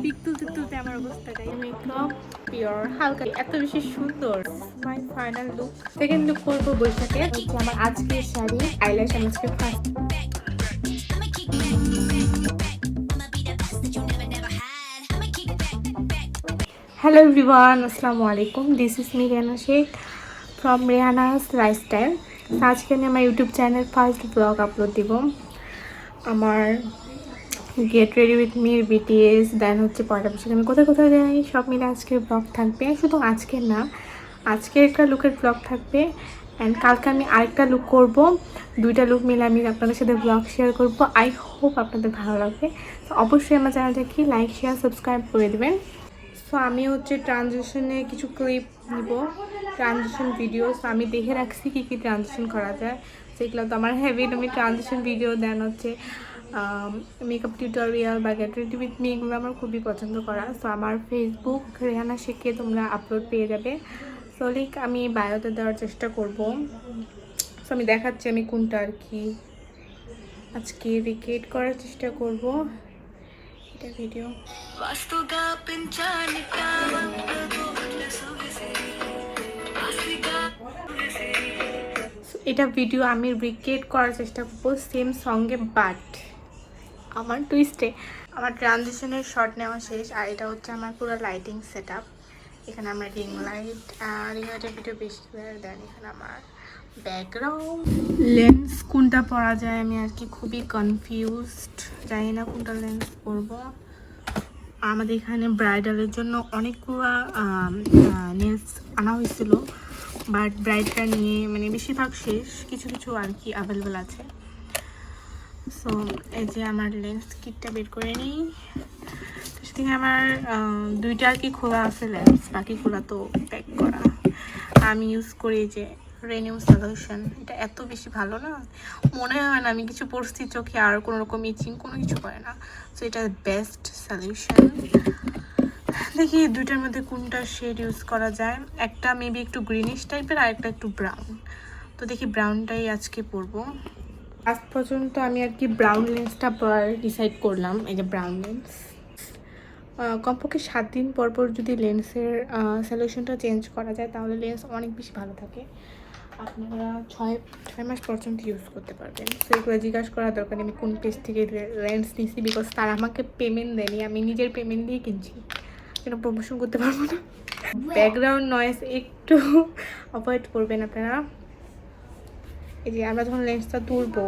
Pick তুলতে তুলতে আমার অবস্থাটা মেকআপ পিওর হালকা এত বেশি সুন্দর। My final look, second look করবো বৈশাখে। হচ্ছে আমার আজকের শাড়ি, আইল্যাশ আমি আজকে ফার্স্ট। হ্যালো এভরিওয়ান, আসসালামু আলাইকুম। This is me Rehana Sheikh from Rehana's lifestyle. আজকে আমি আমার YouTube channel first blog upload দিব। আমার get ready with me BTS, then হচ্ছে পয়লা বৈশাখ আমি কোথায় কোথায় যাই সব মিলে আজকের ব্লগ থাকবে। শুধু আজকের না, আজকের একটা লুকের ব্লগ থাকবে অ্যান্ড কালকে আমি আরেকটা লুক করব। দুইটা লুক মিলে আমি আপনাদের সাথে ব্লগ শেয়ার করব। আই হোপ আপনাদের ভালো লাগবে। তো অবশ্যই আমার চ্যানেলটাকে লাইক শেয়ার সাবস্ক্রাইব করে দেবেন। সো আমি হচ্ছে ট্রানজিশনে কিছু ক্লিপ নিব, ট্রানজিশন ভিডিও। সো আমি দেখে রাখছি কী কী ট্রানজিশন করা যায়, সেগুলো তো আমার হ্যাবিট। আমি ট্রানজিশন ভিডিও, দেন হচ্ছে মেকআপ টিউটোরিয়াল বা গেট রেডি উইথ মি, এগুলো আমার খুবই পছন্দ করা। সো আমার ফেসবুক রেহানা শেখে তোমরা আপলোড পেয়ে যাবে। সো লিঙ্ক আমি বায়োতে দেওয়ার চেষ্টা করব। সো আমি দেখাচ্ছি আমি কোনটা আর কি আজকে রিক্রিয়েট করার চেষ্টা করব। এটা ভিডিও এটা ভিডিও আমি রিক্রিয়েট করার চেষ্টা করবো সেম সঙ্গে, বাট আমার টুইস্টে। আমার ট্রানজিশনের শট নেওয়া শেষ, আর এটা হচ্ছে আমার পুরো লাইটিং সেট আপ। এখানে আমার রিং লাইট, রিং লাইটের ভিডিও বেশি দেন। এখানে আমার ব্যাকগ্রাউন্ড, লেন্স কোনটা পরা যায় আমি আর কি খুবই কনফিউজড, জানি না কোনটা লেন্স পরবো। আমাদের এখানে ব্রাইডালের জন্য অনেকগুলো নেলস আনা হয়েছিল, বাট ব্রাইডটা নিয়ে মানে বেশিরভাগ শেষ, কিছু কিছু আর কি অ্যাভেলেবেল আছে। সো এই যে আমার লেন্স কিটটা বের করে নিই। তো সেদিকে আমার দুইটা আর কি খোলা আছে লেন্স, বাকিগুলো তো প্যাক করা। আমি ইউজ করি যে রেনিউ সলিউশন। এটা এত বেশি ভালো না, মনে হয় না আমি কিছু পড়ছি চোখে আর কোনো রকম ইচিং কোনো কিছু করে না। সো এটা বেস্ট সলিউশন। দেখি দুইটার মধ্যে কোনটা শেড ইউজ করা যায়। একটা মেবি একটু গ্রিনিশ টাইপের আর একটা একটু ব্রাউন। তো দেখি ব্রাউনটাই আজকে পরবো। আজ পর্যন্ত আমি আর কি ব্রাউন লেন্সটা ডিসাইড করলাম। এই যে ব্রাউন লেন্স, কমপক্ষে 7 দিন পর পর যদি লেন্সের সলিউশনটা চেঞ্জ করা যায় তাহলে লেন্স অনেক বেশি ভালো থাকে। আপনারা 6 মাস পর্যন্ত ইউজ করতে পারবেন। সো এগুলো জিজ্ঞাসা করার দরকার আমি কোন পেজ থেকে লেন্স নিয়েছি, বিকজ তারা আমাকে পেমেন্ট দেয়নি, আমি নিজের পেমেন্ট দিয়ে কিনছি, কেন প্রমোশন করতে পারবো না। ব্যাকগ্রাউন্ড নয়েজ একটু অ্যাভয়েড করবেন আপনারা। এই যে আমরা যখন লেন্সটা তুলবো,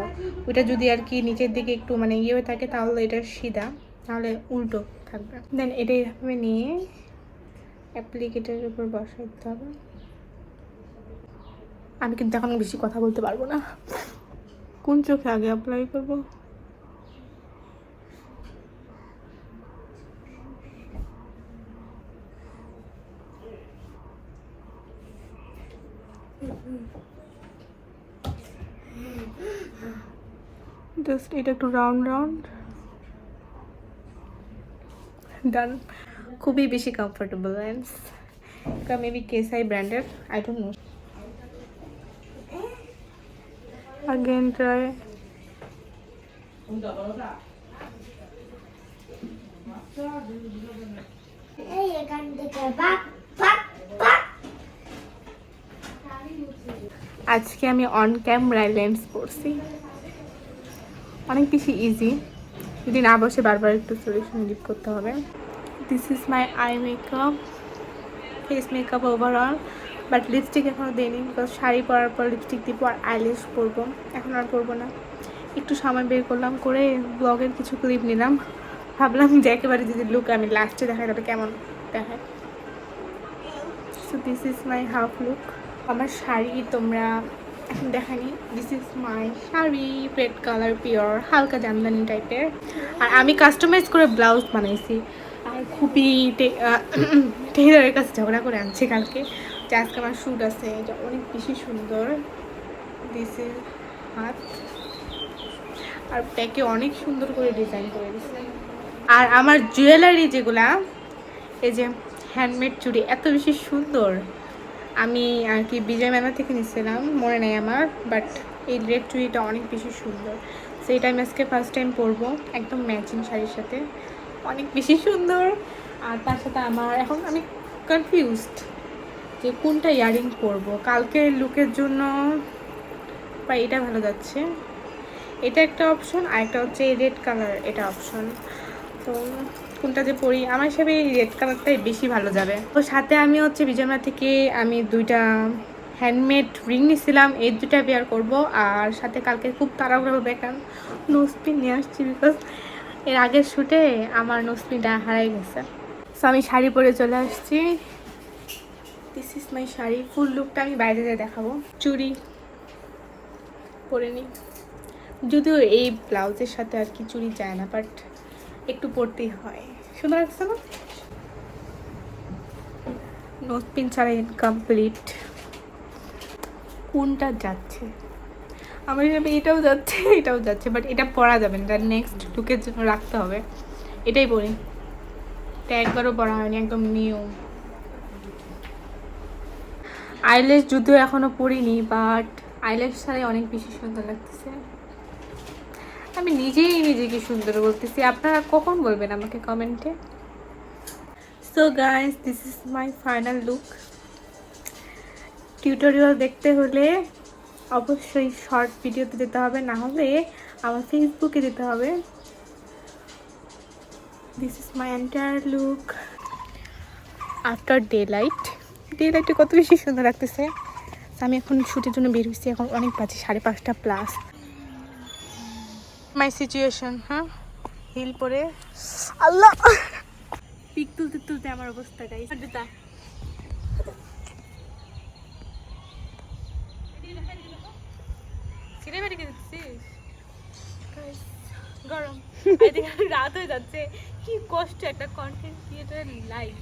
ওইটা যদি আর কি নিচের দিকে একটু মানে ইয়ে হয়ে থাকে তাহলে এটা সিধা, তাহলে উল্টো থাকবে। দেন এটা এইভাবে নিয়ে অ্যাপ্লিকেটারের উপর বসাতে হবে। আমি কিন্তু এখন বেশি কথা বলতে পারবো না। কোন চোখে আগে অ্যাপ্লাই করবো? জাস্ট এটা একটু রাউন্ড রাউন্ড, ডান। খুবই বেশি কমফোর্টেবল লেন্স, এটা মেবি কেসাই ব্র্যান্ডের, I don't know. again try. আজকে আমি অন ক্যামেরায় লেন্স পরছি, অনেক বেশি ইজি। যদি না বসে বারবার একটু সলিউশন ডিপ করতে হবে। This is my eye makeup, face makeup overall. But lipstick এখনও দিইনি, বিকজ শাড়ি পরার পর লিপস্টিক দিব আর আইল্যাশ পরবো, এখন আর পরবো না। একটু সময় বের করলাম, করে ব্লগের কিছু ক্লিপ নিলাম। ভাবলাম যে একেবারে যদি লুক আমি লাস্টে দেখাই তাহলে কেমন দেখায়। So this is my half look. আমার শাড়ি তোমরা এখন দেখানি। This is my sari, red colour, pure হালকা জামদানি টাইপের। আর আমি কাস্টমাইজ করে ব্লাউজ বানাইছি, আর খুবই টেইলারের কাছে ঝগড়া করে আনছি কালকে, যে আজকে আমার শ্যুট আছে, এটা অনেক বেশি সুন্দর। দিস ইজ হাত, আর প্যাকে অনেক সুন্দর করে ডিজাইন করে দিচ্ছে। আর আমার জুয়েলারি যেগুলা, এই যে হ্যান্ডমেড চুড়ি এত বেশি সুন্দর, আমি আর কি বিজয় মেলা থেকে নিচ্ছিলাম, মনে নেই আমার, বাট এই রেড চুড়িটা অনেক বেশি সুন্দর। সো এটা আমি আজকে ফার্স্ট টাইম পরবো, একদম ম্যাচিং শাড়ির সাথে। অনেক বেশি সুন্দর। আর তার সাথে আমার এখন আমি কনফিউজড যে কোনটা ইয়ারিং পরবো কালকের লুকের জন্য। বা এটা ভালো যাচ্ছে, এটা একটা অপশন, আর একটা হচ্ছে রেড কালার, এটা অপশন। তো কোনটা যে পরি, আমার হিসাবে এই রেড কালারটাই বেশি ভালো যাবে। তো সাথে আমি হচ্ছে বিজয়মা থেকে আমি দুইটা হ্যান্ডমেড রিং নিয়েছিলাম, এই দুটা বেয়ার করব। আর সাথে কালকে খুব তাড়াহুড়োভাবে কারণ নোজপিন নিয়ে আসছি, বিকজ এর আগের শ্যুটে আমার নোজপিনটা হারাই গেছে। সো আমি শাড়ি পরে চলে আসছি। This is my sari. Full লুকটা আমি বাইরে যেয়ে দেখাবো। চুড়ি পরে নিই, যদিও এই ব্লাউজের সাথে আর কি চুড়ি যায় না, বাট একটু পরতেই হয়। সুন্দর লাগছে না? নোজপিন ছাড়া ইনকমপ্লিট। কোনটা যাচ্ছে আমার হিসাবে? এটাও যাচ্ছে, এটাও যাচ্ছে, বাট এটা পরা যাবে না, নেক্সট লুকের জন্য রাখতে হবে। এটাই পরি, এটা একবারও পরা হয়নি, একদম নিউ। আইল্যাশ যদিও এখনো পরিনি, বাট আইল্যাশ ছাড়াই অনেক বেশি সুন্দর লাগতেছে। আমি নিজেই নিজেকে সুন্দর বলতেছি, আপনারা কখন বলবেন আমাকে কমেন্টে। So guys, this is my final look. Tutorial দেখতে হলে অবশ্যই শর্ট ভিডিওতে যেতে হবে, না হলে আমার ফেসবুকে যেতে হবে। This is my entire look after day light. Day লাইটে কত বেশি সুন্দর লাগতেছে। আমি এখন শ্যুটের জন্য বের হয়েছি, এখন অনেক বাজে 5:30 প্লাস। মাই সিচুয়েশন, হ্যাঁ, হিল পরে আল্লাহ পিক তুলতে তুলতে আমার অবস্থা গাইস। গরম রাত হয়ে যাচ্ছে, কি কষ্ট একটা কন্টেন্ট ক্রিয়েটরের লাইফ।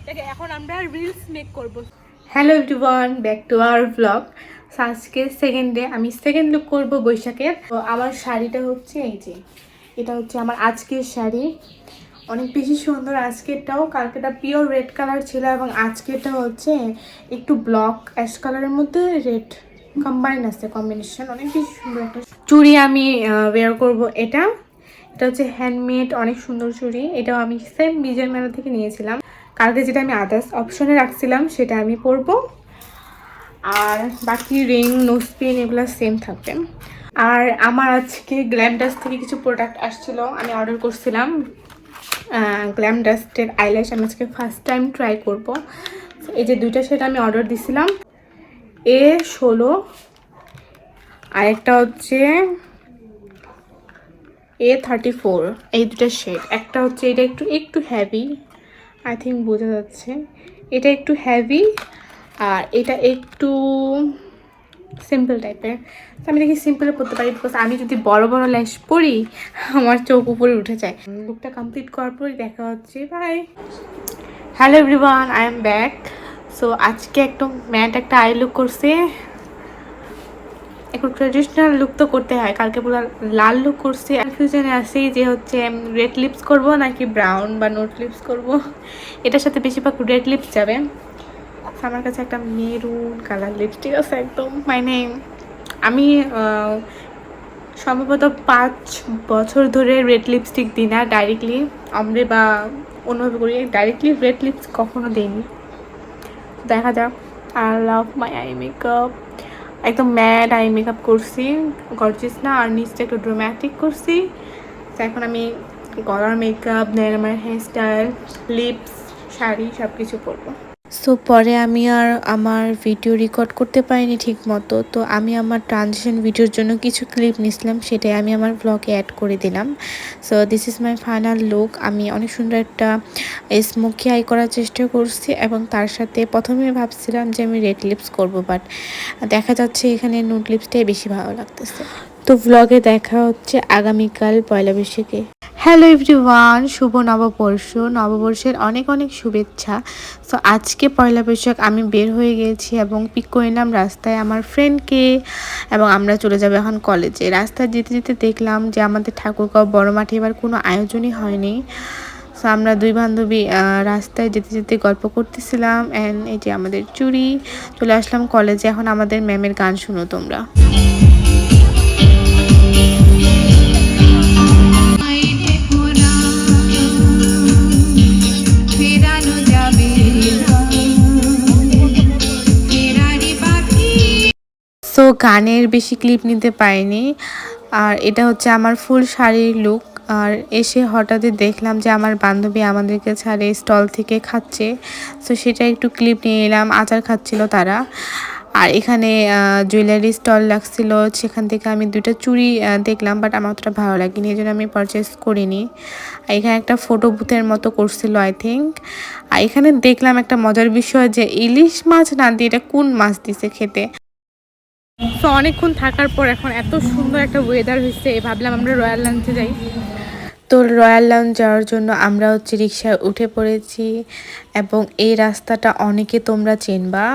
দেখে এখন আমরা রিলস মেক করব। Hello everyone, back to our blog. আজকে সেকেন্ড ডে, আমি সেকেন্ড লুক করব বৈশাখের। তো আমার শাড়িটা হচ্ছে এই যে, এটা হচ্ছে আমার আজকের শাড়ি, অনেক বেশি সুন্দর। আজকেরটাও, কালকেটা পিওর রেড কালার ছিল, এবং আজকেরটা হচ্ছে একটু ব্লক অ্যাশ কালারের মধ্যে রেড কম্বাইন আছে, কম্বিনেশন অনেক বেশি সুন্দর একটা চুড়ি আমি ওয়্যার করব। এটা হচ্ছে হ্যান্ডমেড, অনেক সুন্দর চুড়ি। এটাও আমি সেম বিজয় মেলা থেকে নিয়েছিলাম। কালকে যেটা আমি আদার্স অপশনে রাখছিলাম সেটা আমি পরবো, আর বাকি রিং, নোজপিন এগুলো সেম থাকবে। আর আমার আজকে গ্ল্যাম ডাস্ট থেকে কিছু প্রোডাক্ট আসছিল, আমি অর্ডার করছিলাম গ্ল্যাম ডাস্টের আইল্যাশ। আমি আজকে ফার্স্ট টাইম ট্রাই করব। এই যে দুইটা সেট আমি অর্ডার দিছিলাম, A16, আর একটা হচ্ছে A34। এই দুটো শেড, একটা হচ্ছে এটা একটু হ্যাভি, আই থিঙ্ক বোঝা যাচ্ছে, এটা একটু হ্যাভি, আর এটা একটু সিম্পল টাইপের। আমি দেখি সিম্পলে পরতে পারি, বিকজ আমি যদি বড় বড় ল্যাশ পরি আমার চোখ উপরে উঠে যায়। লুকটা কমপ্লিট করার পরে দেখা হচ্ছে, bye. Hello everyone, I am back. So আজকে একদম ম্যাট একটা আই লুক করছে। একটু ট্রেডিশনাল লুক তো করতে হয়, কালকে পুরো লাল লুক করছি। কনফিউশনে আছি যে হচ্ছে রেড লিপস করব নাকি ব্রাউন বা নোট লিপস করব। এটার সাথে বেশিরভাগ রেড লিপস যাবে। আমার কাছে একটা মেরুন কালার লিপস্টিক আছে, একদম মানে আমি সম্ভবত 5 বছর ধরে রেড লিপস্টিক দিই না ডাইরেক্টলি, আমরে বা অন্যভাবে করি, ডাইরেক্টলি রেড লিপস কখনো দিইনি। দেখা যাক। I love my eye makeup, একদম ম্যাড আই মেকআপ করছি, গর্জিয়াস না, আর নিচটা একটু ড্রামাটিক করছি। তো এখন আমি গলার মেকআপ, দেন আমার হেয়ার স্টাইল, লিপস, শাড়ি সব কিছু পরবো। সো পরে আমি আর আমার ভিডিও রেকর্ড করতে পারিনি ঠিক মতো, তো আমি আমার ট্রানজিশন ভিডিওর জন্য কিছু ক্লিপ নিয়েছিলাম, সেটাই আমি আমার ব্লগে অ্যাড করে দিলাম। So this is my final look. আমি অনেক সুন্দর একটা স্মোকি আই করার চেষ্টা করছি, এবং তার সাথে প্রথমে ভাবছিলাম যে আমি রেড লিপস করবো, বাট দেখা যাচ্ছে এখানে নুড লিপসটাই বেশি ভালো লাগতেছে। তো ব্লগে দেখা হচ্ছে আগামীকাল পয়লা বৈশাখে। হ্যালো এভরিওয়ান, শুভ নববর্ষ, নববর্ষের অনেক অনেক শুভেচ্ছা। সো আজকে পয়লা বৈশাখ আমি বের হয়ে গেছি এবং পিক করে নিলাম রাস্তায় আমার ফ্রেন্ডকে, এবং আমরা চলে যাবো এখন কলেজে। রাস্তায় যেতে যেতে দেখলাম যে আমাদের ঠাকুরগাঁও বড় মাঠে এবার কোনো আয়োজনই হয়নি। সো আমরা দুই বান্ধবী রাস্তায় যেতে যেতে গল্প করতেছিলাম, অ্যান্ড এই যে আমাদের চুড়ি। চলে আসলাম কলেজে, এখন আমাদের ম্যামের গান শুনো তোমরা। গানের বেশি ক্লিপ নিতে পারিনি। আর এটা হচ্ছে আমার ফুল শাড়ির লুক। আর এসে হঠাৎই দেখলাম যে আমার বান্ধবী আমাদেরকে ছাড়ে স্টল থেকে খাচ্ছে, সো সেটা একটু ক্লিপ নিয়ে এলাম। আচার খাচ্ছিল তারা। আর এখানে জুয়েলারি স্টল লাগছিল, সেখান থেকে আমি 2টা চুড়ি দেখলাম, বাট আমার অতটা ভালো লাগেনি, এই জন্য আমি পারচেস করিনি। আর এখানে একটা ফটো বুথের মতো করছিল আই থিঙ্ক। আর এখানে দেখলাম একটা মজার বিষয় যে ইলিশ মাছ না দিয়ে এটা কোন মাছ দিছে খেতে। তো অনেকক্ষণ থাকার পর এখন এত সুন্দর একটা ওয়েদার হয়েছে, ভাবলাম আমরা রয়্যাল লাঞ্চে যাই। তো রয়্যাল লাউঞ্জ যাওয়ার জন্য আমরা হচ্ছে রিকশায় উঠে পড়েছি এবং এই রাস্তাটা অনেকে তোমরা চিনবা।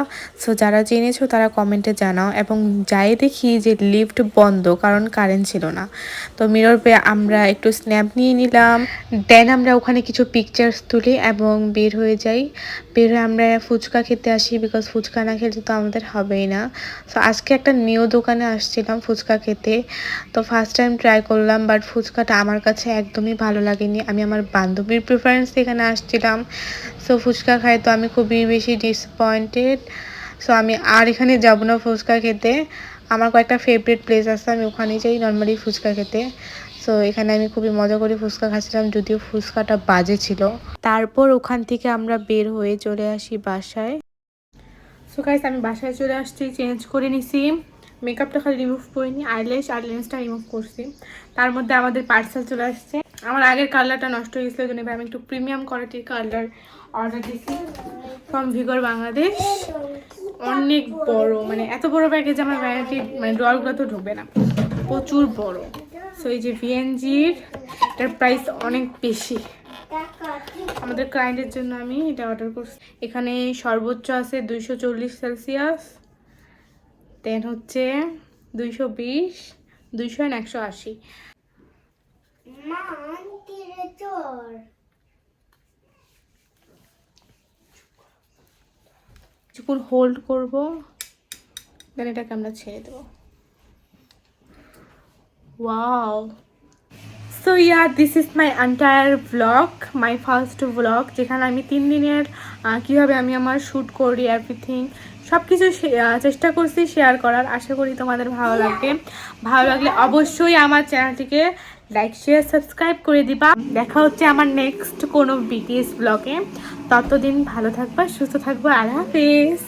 সো যারা চিনেছো তারা কমেন্টে জানাও। এবং যাই দেখি যে লিফট বন্ধ, কারণ কারেন্ট ছিল না। তো মিরর পেয়ে আমরা একটু স্ন্যাপ নিয়ে নিলাম, দেন আমরা ওখানে কিছু পিকচার্স তুলি এবং বের হয়ে যাই। বের হয়ে আমরা ফুচকা খেতে আসি, বিকজ ফুচকা না খেলে তো আমাদের হবেই না। সো আজকে একটা নিউ দোকানে আসছিলাম ফুচকা খেতে। তো ফার্স্ট টাইম ট্রাই করলাম, বাট ফুচকাটা আমার কাছে একদমই ভালো লাগেনি। আমি আমার বান্ধবীর প্রিফারেন্স এখানে আসছিলাম, সো ফুচকা খাই তো আমি খুবই বেশি ডিসঅ্যাপয়েন্টেড। সো আমি আর এখানে যাব না ফুচকা খেতে। আমার কয়েকটা ফেভারিট প্লেস আছে, আমি ওখানে যাই নর্মালি ফুচকা খেতে। সো এখানে আমি খুবই মজা করে ফুচকা খাচ্ছিলাম, যদিও ফুচকাটা বাজে ছিল। তারপর ওখান থেকে আমরা বের হয়ে চলে আসি বাসায়। সো গাইস আমি বাসায় চলে আসছি, চেঞ্জ করে নিছি, মেকআপটা খালি রিমুভ করিনি, আইল্যাশ আর লেন্সটা রিমুভ করছি। তার মধ্যে আমাদের পার্সেল চলে আসছে। আমার আগের কালারটা নষ্ট হয়ে গেছিলো, জন্য আমি একটু প্রিমিয়াম কোয়ালিটির কালার অর্ডার দিয়েছি ফ্রম ভিগর বাংলাদেশ। অনেক বড়, মানে এত বড় প্যাকেজ আমার ভ্যারাইটি মানে ড্রয়ারগুলো তো ঢুকবে না, প্রচুর বড়। সো এই যে ভিএনজির, এটার প্রাইস অনেক বেশি। আমাদের ক্লায়েন্টের জন্য আমি এটা অর্ডার করছি। এখানে সর্বোচ্চ আছে 240 সেলসিয়াস, দেন হচ্ছে 220, 200 and 180। কিছুক্ষণ হোল্ড করবো, দেন এটাকে আমরা ছেড়ে দেবো। Wow. So yeah, this is my entire blog, my first blog, যেখানে আমি 3 দিনের কীভাবে আমি আমার শ্যুট করি এভরিথিং সব কিছু চেষ্টা করছি শেয়ার করার। আশা করি তোমাদের ভালো লাগবে। ভালো লাগলে অবশ্যই আমার চ্যানেলটিকে লাইক শেয়ার সাবস্ক্রাইব করে দিবা। দেখা হচ্ছে আমার নেক্সট কোনো বিটিএস ব্লগে। ততদিন ভালো থাকবা, সুস্থ থাকবা। আল্লাহ হাফেজ।